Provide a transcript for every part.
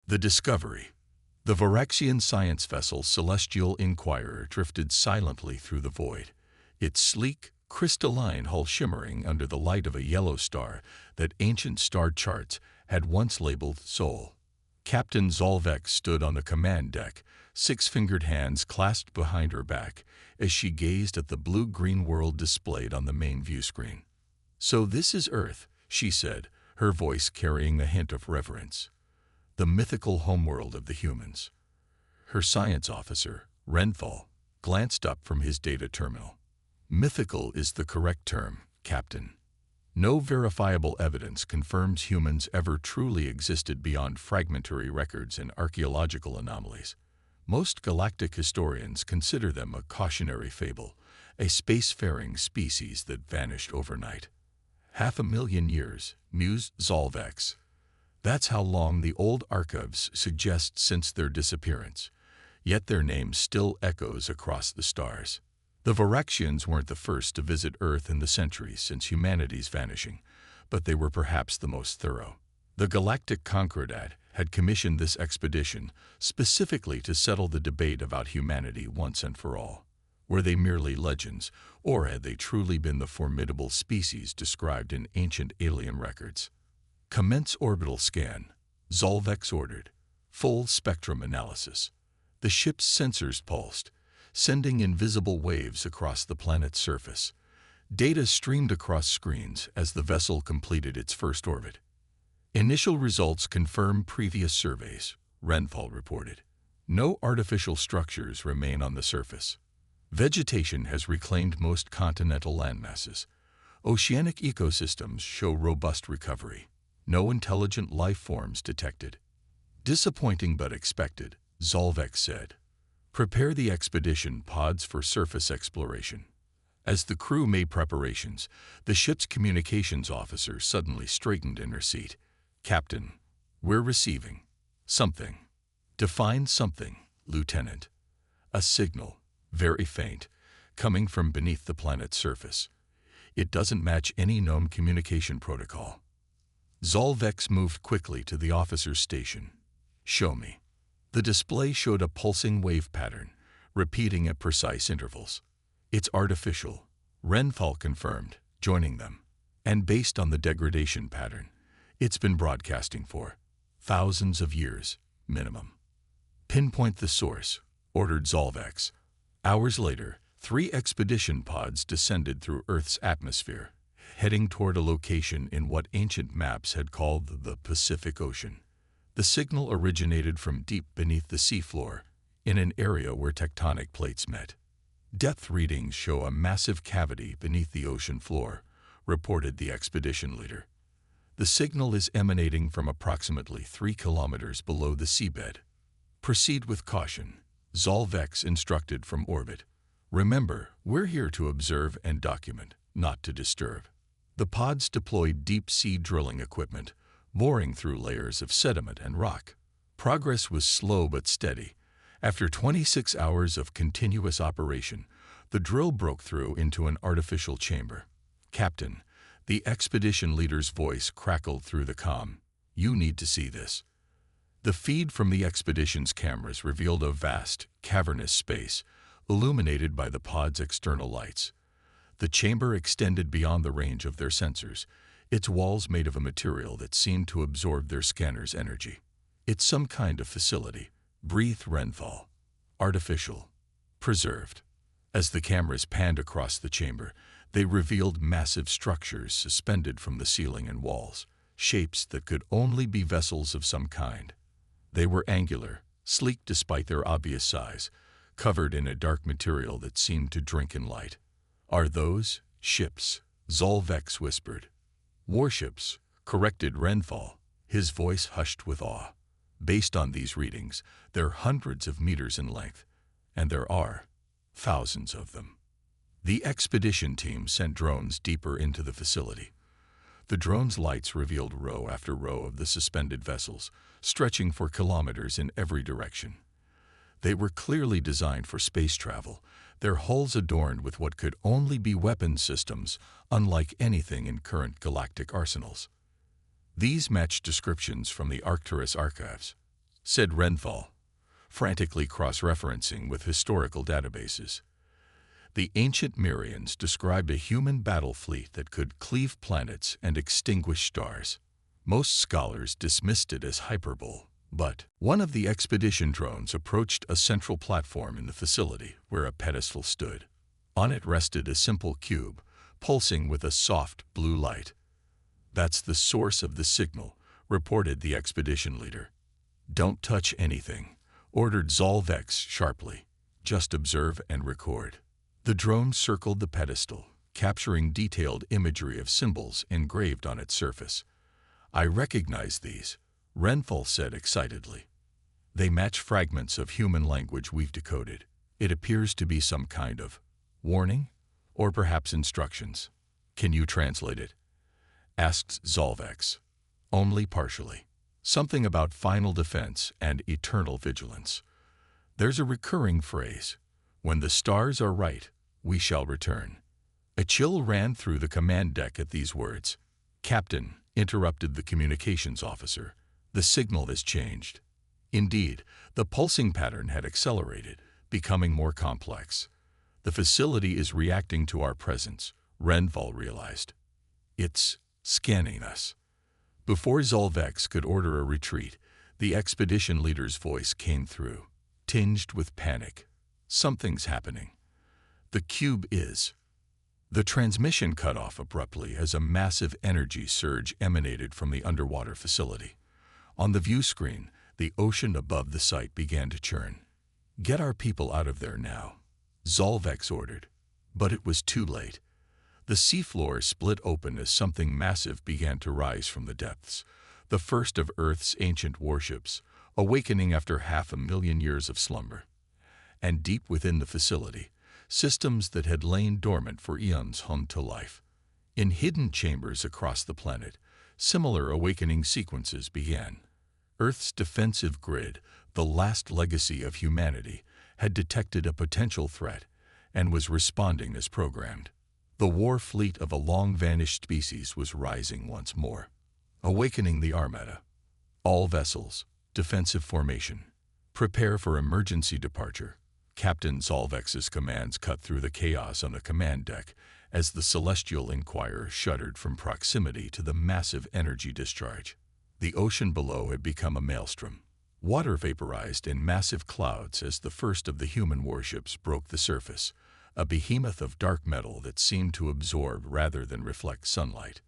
The discovery. The Varaxian science vessel Celestial Inquirer drifted silently through the void, its sleek, crystalline hull shimmering under the light of a yellow star that ancient star charts had once labeled Sol. Captain Zolvex stood on the command deck, six-fingered hands clasped behind her back, as she gazed at the blue-green world displayed on the main view screen. "So this is Earth," she said, her voice carrying a hint of reverence. "The mythical homeworld of the humans." Her science officer, Renthal, glanced up from his data terminal. "Mythical is the correct term, Captain. No verifiable evidence confirms humans ever truly existed beyond fragmentary records and archaeological anomalies. Most galactic historians consider them a cautionary fable, a spacefaring species that vanished overnight. 500,000 years, mused Zolvex. That's how long the old archives suggest since their disappearance, yet their name still echoes across the stars. The Varaxians weren't the first to visit Earth in the centuries since humanity's vanishing, but they were perhaps the most thorough. The Galactic Concordat had commissioned this expedition specifically to settle the debate about humanity once and for all. Were they merely legends, or had they truly been the formidable species described in ancient alien records? "Commence orbital scan," Zolvex ordered. "Full spectrum analysis." The ship's sensors pulsed, sending invisible waves across the planet's surface. Data streamed across screens as the vessel completed its first orbit. "Initial results confirm previous surveys," Renthal reported. "No artificial structures remain on the surface. Vegetation has reclaimed most continental landmasses. Oceanic ecosystems show robust recovery. No intelligent life forms detected." "Disappointing but expected," Zolvex said. "Prepare the expedition pods for surface exploration." As the crew made preparations, the ship's communications officer suddenly straightened in her seat. "Captain, we're receiving something." "Define something, Lieutenant." "A signal, very faint, coming from beneath the planet's surface. It doesn't match any known communication protocol." Zolvex moved quickly to the officer's station. "Show me." The display showed a pulsing wave pattern, repeating at precise intervals. "It's artificial," Renthal confirmed, joining them. "And based on the degradation pattern, it's been broadcasting for thousands of years, minimum." "Pinpoint the source," ordered Zolvex. Hours later, 3 expedition pods descended through Earth's atmosphere, heading toward a location in what ancient maps had called the Pacific Ocean. The signal originated from deep beneath the seafloor, in an area where tectonic plates met. "Depth readings show a massive cavity beneath the ocean floor," reported the expedition leader. "The signal is emanating from approximately 3 kilometers below the seabed." "Proceed with caution," Zolvex instructed from orbit. "Remember, we're here to observe and document, not to disturb." The pods deployed deep-sea drilling equipment, boring through layers of sediment and rock. Progress was slow but steady. After 26 hours of continuous operation, the drill broke through into an artificial chamber. "Captain," the expedition leader's voice crackled through the comm. "You need to see this." The feed from the expedition's cameras revealed a vast, cavernous space, illuminated by the pod's external lights. The chamber extended beyond the range of their sensors, its walls made of a material that seemed to absorb their scanner's energy. "It's some kind of facility," breathed Renthal. "Artificial. Preserved." As the cameras panned across the chamber, they revealed massive structures suspended from the ceiling and walls, shapes that could only be vessels of some kind. They were angular, sleek despite their obvious size, covered in a dark material that seemed to drink in light. "Are those ships?" Zolvex whispered. "Warships," corrected Renthal, his voice hushed with awe. "Based on these readings, they're hundreds of meters in length, and there are thousands of them." The expedition team sent drones deeper into the facility. The drones' lights revealed row after row of the suspended vessels, stretching for kilometers in every direction. They were clearly designed for space travel, their hulls adorned with what could only be weapons systems, unlike anything in current galactic arsenals. These matched descriptions from the Arcturus archives. said Renthal, frantically cross-referencing with historical databases. The ancient Mirians described a human battle fleet that could cleave planets and extinguish stars. Most scholars dismissed it as hyperbole, but one of the expedition drones approached a central platform in the facility where a pedestal stood. On it rested a simple cube, pulsing with a soft blue light. "That's the source of the signal," reported the expedition leader. "Don't touch anything," ordered Zolvex sharply. "Just observe and record." The drone circled the pedestal, capturing detailed imagery of symbols engraved on its surface. "I recognize these," Renthal said excitedly. "They match fragments of human language we've decoded. It appears to be some kind of warning, or perhaps instructions." "Can you translate it?" asked Zolvex. "Only partially. Something about final defense and eternal vigilance. There's a recurring phrase, 'When the stars are right, we shall return.'" A chill ran through the command deck at these words. "Captain," interrupted the communications officer, "the signal has changed." Indeed, the pulsing pattern had accelerated, becoming more complex. "The facility is reacting to our presence," Renthal realized. "It's scanning us." Before Zolvex could order a retreat, the expedition leader's voice came through, tinged with panic. "Something's happening. The cube is." The transmission cut off abruptly as a massive energy surge emanated from the underwater facility. On the view screen, the ocean above the site began to churn. "Get our people out of there now," Zolvex ordered. But it was too late. The seafloor split open as something massive began to rise from the depths, the first of Earth's ancient warships, awakening after 500,000 years of slumber. And deep within the facility, systems that had lain dormant for eons hummed to life. In hidden chambers across the planet, similar awakening sequences began. Earth's defensive grid, the last legacy of humanity, had detected a potential threat and was responding as programmed. The war fleet of a long-vanished species was rising once more, awakening the Armada. "All vessels, defensive formation. Prepare for emergency departure." Captain Zolvex's commands cut through the chaos on the command deck as the Celestial Inquirer shuddered from proximity to the massive energy discharge. The ocean below had become a maelstrom. Water vaporized in massive clouds as the first of the human warships broke the surface, a behemoth of dark metal that seemed to absorb rather than reflect sunlight.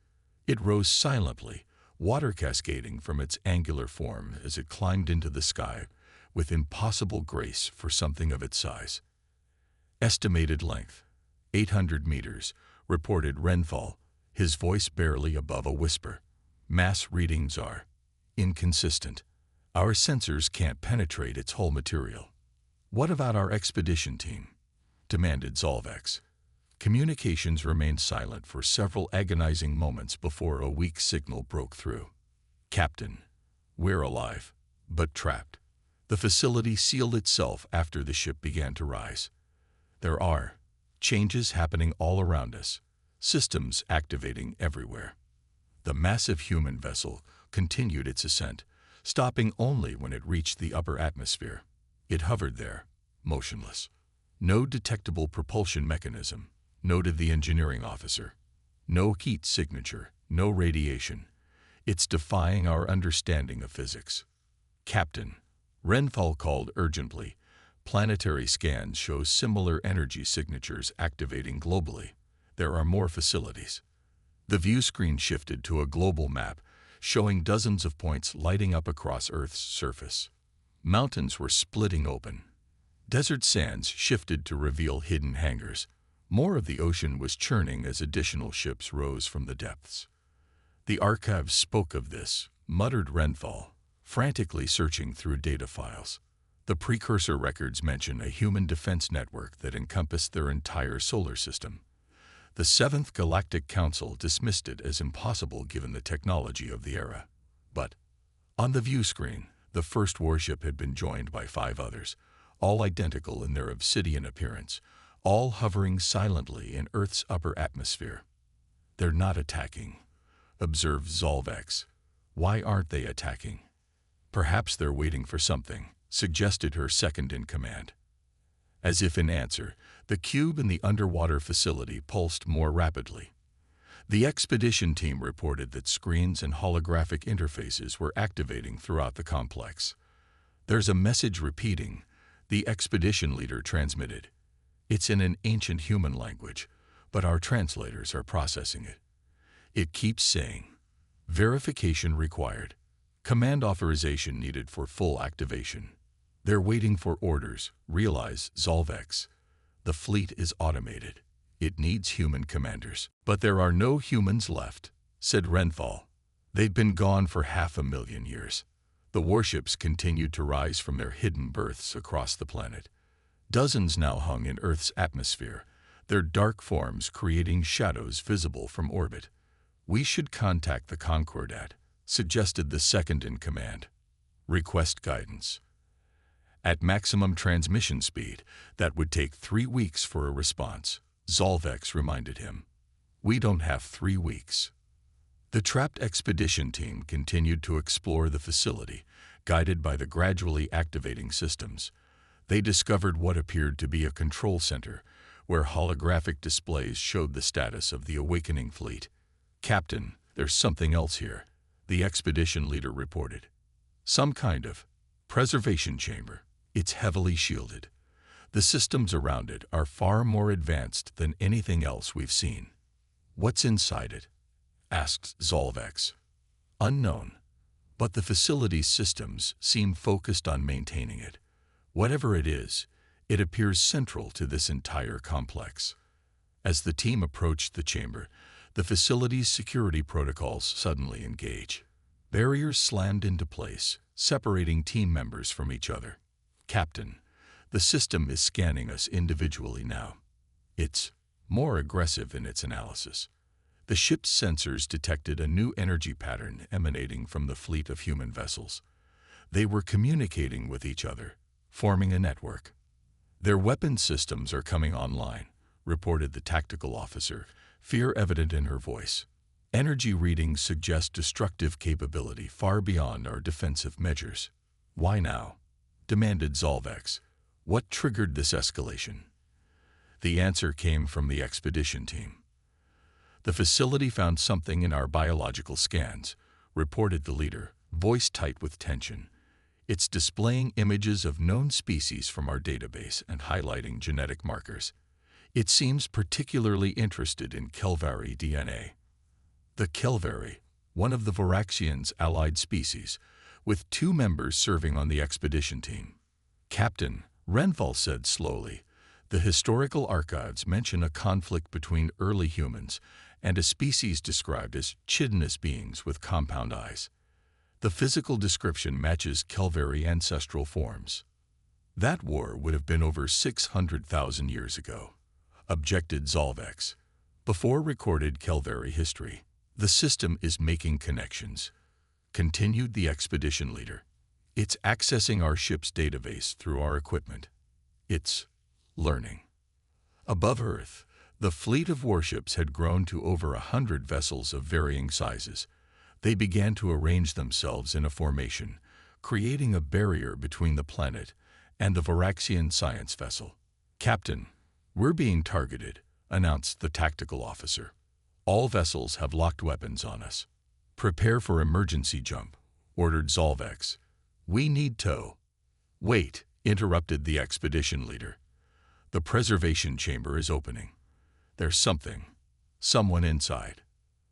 It rose silently, water cascading from its angular form as it climbed into the sky with impossible grace for something of its size. "Estimated length, 800 meters, reported Renthal, his voice barely above a whisper. "Mass readings are inconsistent. Our sensors can't penetrate its whole material." "What about our expedition team?" demanded Zolvex. Communications remained silent for several agonizing moments before a weak signal broke through. "Captain, we're alive, but trapped." The facility sealed itself after the ship began to rise. "There are changes happening all around us, systems activating everywhere." The massive human vessel continued its ascent, stopping only when it reached the upper atmosphere. It hovered there, motionless. "No detectable propulsion mechanism," noted the engineering officer. "No heat signature, no radiation. It's defying our understanding of physics." "Captain," Renthal called urgently, "planetary scans show similar energy signatures activating globally. There are more facilities." The view screen shifted to a global map, showing dozens of points lighting up across Earth's surface. Mountains were splitting open. Desert sands shifted to reveal hidden hangars. More of the ocean was churning as additional ships rose from the depths. "The archives spoke of this," muttered Renthal, frantically searching through data files. "The precursor records mention a human defense network that encompassed their entire solar system. The Seventh Galactic Council dismissed it as impossible given the technology of the era. But on the view screen, the first warship had been joined by 5 others, all identical in their obsidian appearance, all hovering silently in Earth's upper atmosphere. "They're not attacking," observed Zolvex. "Why aren't they attacking?" Perhaps they're waiting for something, suggested her second-in-command. As if in answer, the cube in the underwater facility pulsed more rapidly. The expedition team reported that screens and holographic interfaces were activating throughout the complex. "There's a message repeating," the expedition leader transmitted. "It's in an ancient human language, but our translators are processing it. It keeps saying, 'Verification required. Command authorization needed for full activation.' They're waiting for orders, realize Zolvex. The fleet is automated. It needs human commanders. But there are no humans left," said Renthal. "They've been gone for 500,000 years." The warships continued to rise from their hidden berths across the planet. Dozens now hung in Earth's atmosphere, their dark forms creating shadows visible from orbit. "We should contact the Concordat," suggested the second-in-command. "Request guidance." At maximum transmission speed, that would take 3 weeks for a response, Zolvex reminded him. "We don't have 3 weeks." The trapped expedition team continued to explore the facility, guided by the gradually activating systems. They discovered what appeared to be a control center, where holographic displays showed the status of the awakening fleet. "Captain, there's something else here," the expedition leader reported. "Some kind of preservation chamber. It's heavily shielded. The systems around it are far more advanced than anything else we've seen." "What's inside it?" asked Zolvex. "Unknown, but the facility's systems seem focused on maintaining it. Whatever it is, it appears central to this entire complex." As the team approached the chamber, the facility's security protocols suddenly engage. Barriers slammed into place, separating team members from each other. "Captain, the system is scanning us individually now. It's more aggressive in its analysis." The ship's sensors detected a new energy pattern emanating from the fleet of human vessels. They were communicating with each other, forming a network. "Their weapon systems are coming online," reported the tactical officer, fear evident in her voice. "Energy readings suggest destructive capability far beyond our defensive measures." "Why now?" demanded Zolvex. "What triggered this escalation?" The answer came from the expedition team. "The facility found something in our biological scans," reported the leader, voice tight with tension. "It's displaying images of known species from our database and highlighting genetic markers. It seems particularly interested in Kelvari DNA." The Kelvari, one of the Varaxians' allied species, with 2 members serving on the expedition team. "Captain," Renthal said slowly, "the historical archives mention a conflict between early humans and a species described as chitinous beings with compound eyes. The physical description matches Kelvari ancestral forms." "That war would have been over 600,000 years ago," objected Zolvex. "Before recorded Kelvari history. The system is making connections," continued the expedition leader. "It's accessing our ship's database through our equipment. It's learning." Above Earth, the fleet of warships had grown to over 100 vessels of varying sizes. They began to arrange themselves in a formation, creating a barrier between the planet and the Varaxian science vessel. "Captain, we're being targeted," announced the tactical officer. "All vessels have locked weapons on us." "Prepare for emergency jump," ordered Zolvex. "We need tow." "Wait," interrupted the expedition leader. "The preservation chamber is opening. There's someone inside."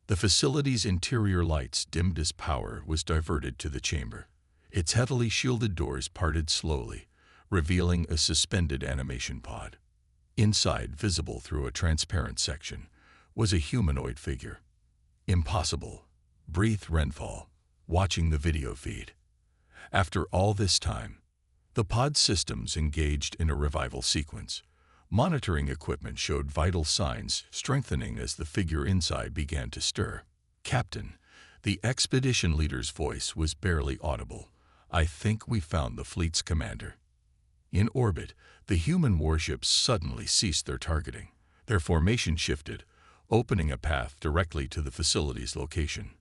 The facility's interior lights dimmed as power was diverted to the chamber. Its heavily shielded doors parted slowly, revealing a suspended animation pod. Inside, visible through a transparent section, was a humanoid figure. "Impossible," breathed Renthal, watching the video feed. After all this time, the pod systems engaged in a revival sequence. Monitoring equipment showed vital signs strengthening as the figure inside began to stir. "Captain," the expedition leader's voice was barely audible, "I think we found the fleet's commander." In orbit, the human warships suddenly ceased their targeting. Their formation shifted, opening a path directly to the facility's location.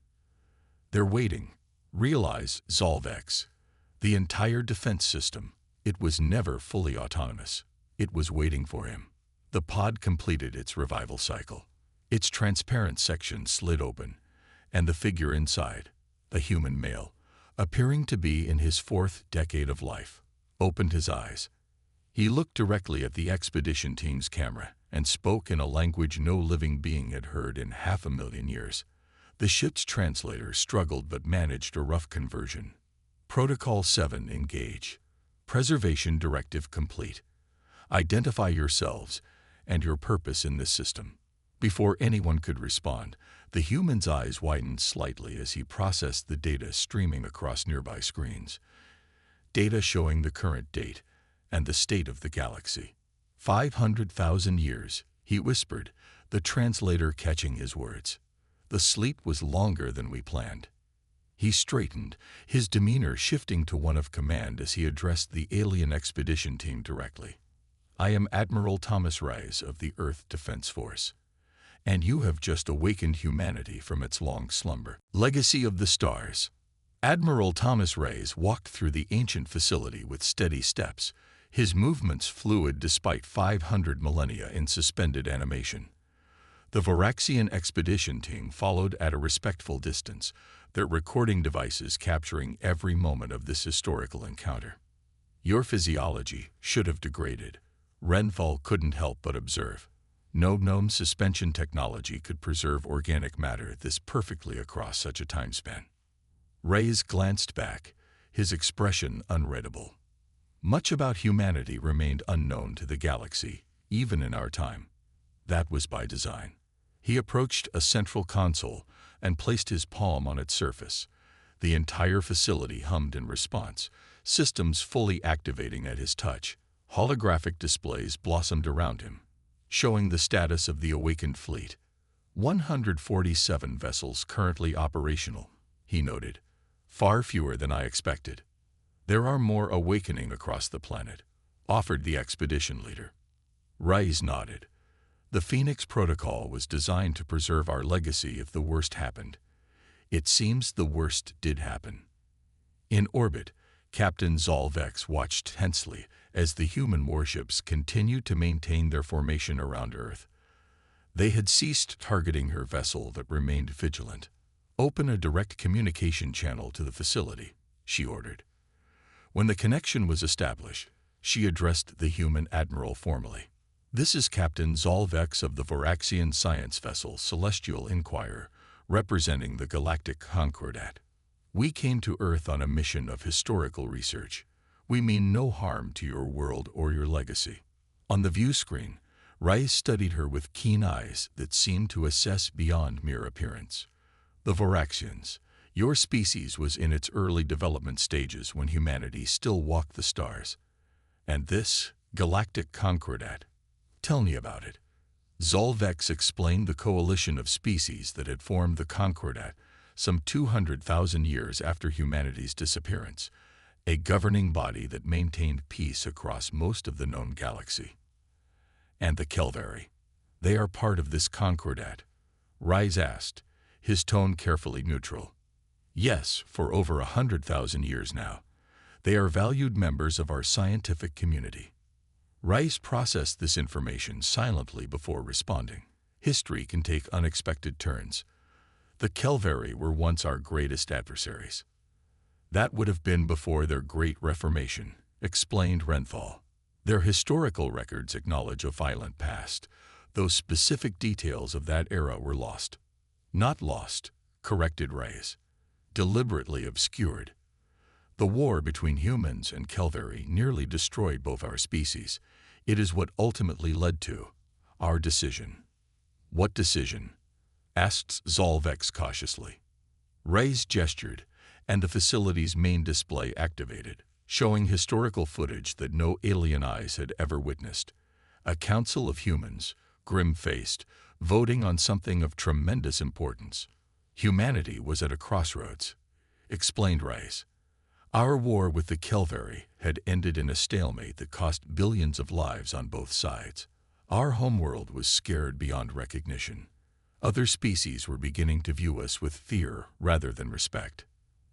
"They're waiting," realized Zolvex. The entire defense system, it was never fully autonomous. It was waiting for him. The pod completed its revival cycle. Its transparent section slid open, and the figure inside, a human male, appearing to be in his 4th decade of life, opened his eyes. He looked directly at the expedition team's camera and spoke in a language no living being had heard in 500,000 years. The ship's translator struggled but managed a rough conversion. Protocol 7, engage. Preservation directive complete. Identify yourselves and your purpose in this system. Before anyone could respond, the human's eyes widened slightly as he processed the data streaming across nearby screens. Data showing the current date and the state of the galaxy. 500,000 years, he whispered, the translator catching his words. The sleep was longer than we planned. He straightened, his demeanor shifting to one of command as he addressed the alien expedition team directly. I am Admiral Thomas Rise of the Earth Defense Force, and you have just awakened humanity from its long slumber. Legacy of the Stars. Admiral Thomas Rise walked through the ancient facility with steady steps, his movements fluid despite 500 millennia in suspended animation. The Varaxian expedition team followed at a respectful distance, their recording devices capturing every moment of this historical encounter. Your physiology should have degraded. Renthal couldn't help but observe. No known suspension technology could preserve organic matter this perfectly across such a time span. Reyes glanced back, his expression unreadable. Much about humanity remained unknown to the galaxy, even in our time. That was by design. He approached a central console and placed his palm on its surface. The entire facility hummed in response, systems fully activating at his touch. Holographic displays blossomed around him, showing the status of the awakened fleet. 147 vessels currently operational, he noted. Far fewer than I expected. There are more awakening across the planet, offered the expedition leader. Rise nodded. The Phoenix Protocol was designed to preserve our legacy if the worst happened. It seems the worst did happen. In orbit, Captain Zolvex watched tensely as the human warships continued to maintain their formation around Earth. They had ceased targeting her vessel that remained vigilant. Open a direct communication channel to the facility, she ordered. When the connection was established, she addressed the human admiral formally. This is Captain Zolvex of the Varaxian science vessel Celestial Inquirer, representing the Galactic Concordat. We came to Earth on a mission of historical research. We mean no harm to your world or your legacy. On the view screen, Rice studied her with keen eyes that seemed to assess beyond mere appearance. The Varaxians, your species was in its early development stages when humanity still walked the stars. And this, Galactic Concordat. Tell me about it. Zolvex explained the coalition of species that had formed the Concordat some 200,000 years after humanity's disappearance, a governing body that maintained peace across most of the known galaxy. And the Kelvari. They are part of this Concordat? Rise asked, his tone carefully neutral. Yes, for over 100,000 years now. They are valued members of our scientific community. Rice processed this information silently before responding. History can take unexpected turns. The Kelvari were once our greatest adversaries. That would have been before their Great Reformation, explained Renthal. Their historical records acknowledge a violent past, though specific details of that era were lost. Not lost, corrected Rice. Deliberately obscured. The war between humans and Kelvari nearly destroyed both our species. It is what ultimately led to our decision. What decision? Asked Zolvex cautiously. Rice gestured, and the facility's main display activated, showing historical footage that no alien eyes had ever witnessed. A council of humans, grim-faced, voting on something of tremendous importance. Humanity was at a crossroads, explained Rice. Our war with the Kelvari had ended in a stalemate that cost billions of lives on both sides. Our homeworld was scared beyond recognition. Other species were beginning to view us with fear rather than respect.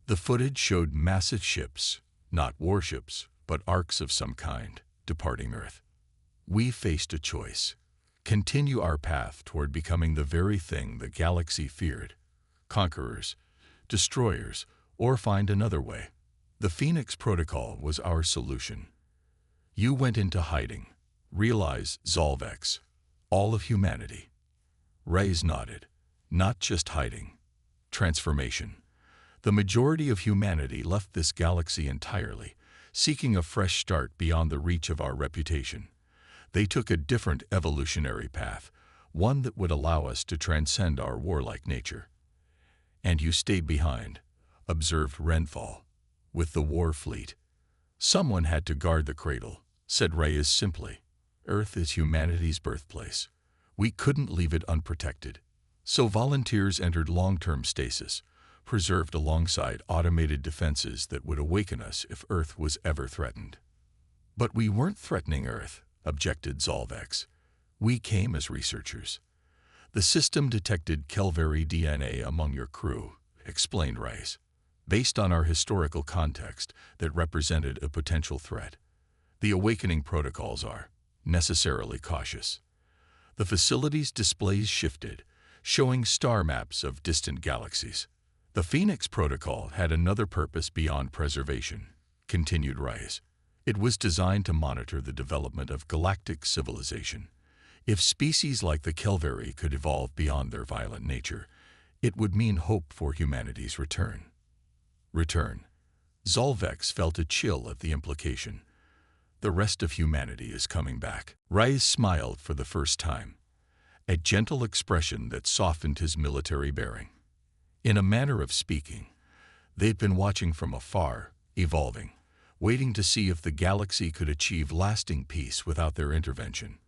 The footage showed massive ships, Not warships, but arcs of some kind, departing Earth. We faced a choice. Continue our path toward becoming the very thing the galaxy feared. Conquerors, destroyers, or find another way. The Phoenix Protocol was our solution. You went into hiding. Realize, Zolvex, all of humanity. Reyes nodded. Not just hiding. Transformation. The majority of humanity left this galaxy entirely, seeking a fresh start beyond the reach of our reputation. They took a different evolutionary path, one that would allow us to transcend our warlike nature. And you stayed behind, observed Renfall, with the war fleet. Someone had to guard the cradle, said Reyes simply. Earth is humanity's birthplace. We couldn't leave it unprotected. So volunteers entered long-term stasis, preserved alongside automated defenses that would awaken us if Earth was ever threatened. But we weren't threatening Earth, objected Zolvex. We came as researchers. The system detected Kelveri DNA among your crew, explained Reyes, based on our historical context that represented a potential threat. The awakening protocols are necessarily cautious. The facility's displays shifted, showing star maps of distant galaxies. The Phoenix Protocol had another purpose beyond preservation, continued Reyes. It was designed to monitor the development of galactic civilization. If species like the Kelveri could evolve beyond their violent nature, it would mean hope for humanity's return. Return. Zolvex felt a chill at the implication. The rest of humanity is coming back. Reyes smiled for the first time, a gentle expression that softened his military bearing. In a manner of speaking, they'd been watching from afar, evolving, waiting to see if the galaxy could achieve lasting peace without their intervention.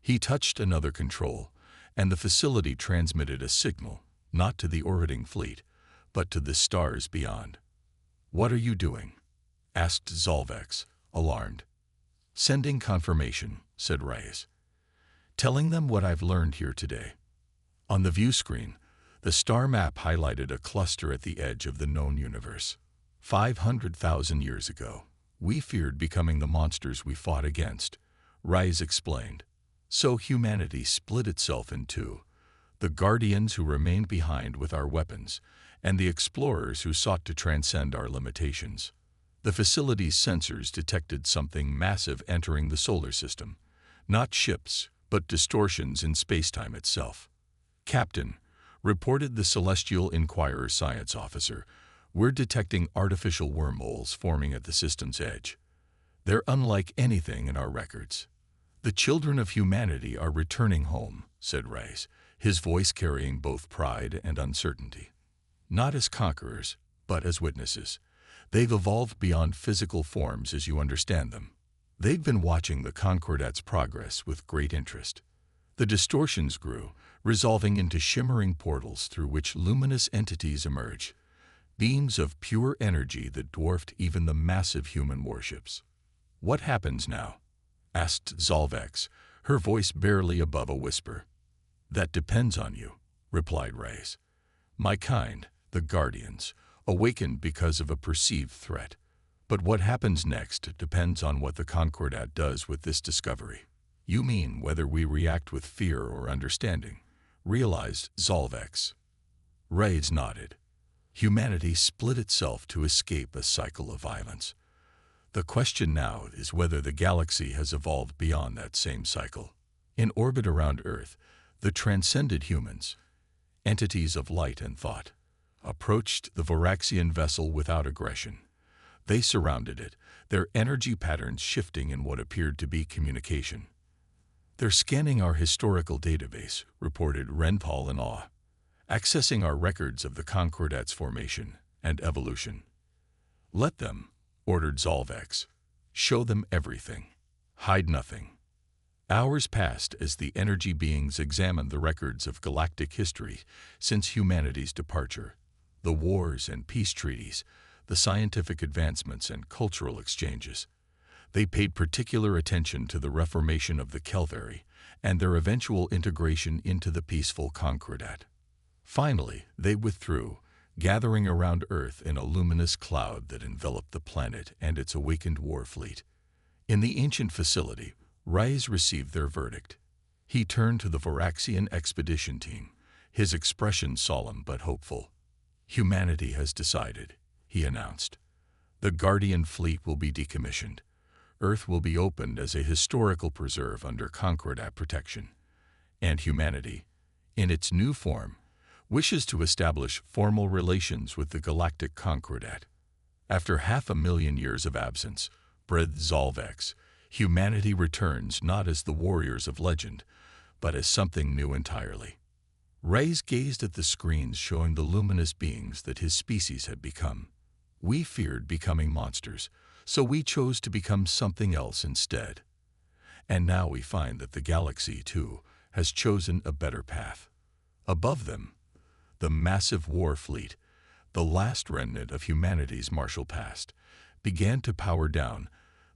He touched another control, and the facility transmitted a signal, not to the orbiting fleet, but to the stars beyond. What are you doing? Asked Zolvex, alarmed. Sending confirmation, said Reyes. Telling them what I've learned here today. On the view screen, the star map highlighted a cluster at the edge of the known universe. 500,000 years ago, we feared becoming the monsters we fought against, Reyes explained. So humanity split itself in two, the guardians who remained behind with our weapons, and the explorers who sought to transcend our limitations. The facility's sensors detected something massive entering the solar system. Not ships, but distortions in spacetime itself. Captain, reported the Celestial Inquirer science officer, we're detecting artificial wormholes forming at the system's edge. They're unlike anything in our records. The children of humanity are returning home, said Reyes, his voice carrying both pride and uncertainty. Not as conquerors, but as witnesses. They've evolved beyond physical forms as you understand them. They've been watching the Concordat's progress with great interest. The distortions grew, resolving into shimmering portals through which luminous entities emerge, beams of pure energy that dwarfed even the massive human warships. What happens now? Asked Zolvex, her voice barely above a whisper. That depends on you, replied Reyes. My kind, the Guardians, awakened because of a perceived threat. But what happens next depends on what the Concordat does with this discovery. You mean whether we react with fear or understanding, realized Zolvex. Reyes nodded. Humanity split itself to escape a cycle of violence. The question now is whether the galaxy has evolved beyond that same cycle. In orbit around Earth, the transcended humans, entities of light and thought, approached the Voraxian vessel without aggression. They surrounded it, their energy patterns shifting in what appeared to be communication. They're scanning our historical database, reported Renfall in awe, accessing our records of the Concordat's formation and evolution. Let them, ordered Zolvex. Show them everything. Hide nothing. Hours passed as the energy beings examined the records of galactic history since humanity's departure, the wars and peace treaties, the scientific advancements and cultural exchanges. They paid particular attention to the reformation of the Kelveri and their eventual integration into the peaceful Concordat. Finally, they withdrew, gathering around Earth in a luminous cloud that enveloped the planet and its awakened war fleet. In the ancient facility, Reyes received their verdict. He turned to the Varaxian expedition team, his expression solemn but hopeful. "Humanity has decided," he announced. "The Guardian fleet will be decommissioned. Earth will be opened as a historical preserve under Concordat protection. And humanity, in its new form, wishes to establish formal relations with the Galactic Concordat. After 500,000 years of absence, breathed Zolvex, humanity returns not as the warriors of legend, but as something new entirely." Reyes gazed at the screens showing the luminous beings that his species had become. "We feared becoming monsters, so we chose to become something else instead. And now we find that the galaxy, too, has chosen a better path. Above them, the massive war fleet, the last remnant of humanity's martial past, began to power down,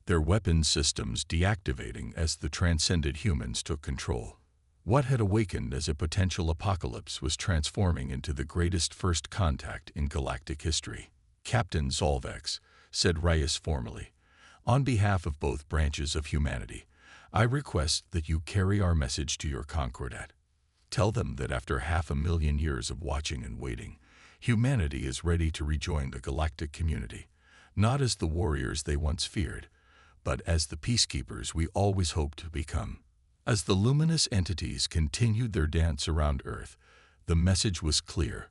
their weapons systems deactivating as the transcended humans took control. What had awakened as a potential apocalypse was transforming into the greatest first contact in galactic history. "Captain Zolvex," said Reyes formally, "on behalf of both branches of humanity, I request that you carry our message to your Concordat. Tell them that after 500,000 years of watching and waiting, humanity is ready to rejoin the galactic community, not as the warriors they once feared, but as the peacekeepers we always hoped to become." As the luminous entities continued their dance around Earth, the message was clear.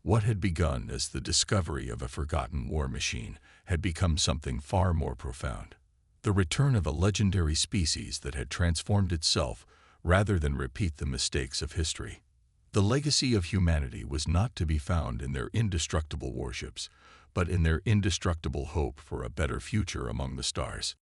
What had begun as the discovery of a forgotten war machine had become something far more profound. The return of a legendary species that had transformed itself rather than repeat the mistakes of history. The legacy of humanity was not to be found in their indestructible warships, but in their indestructible hope for a better future among the stars.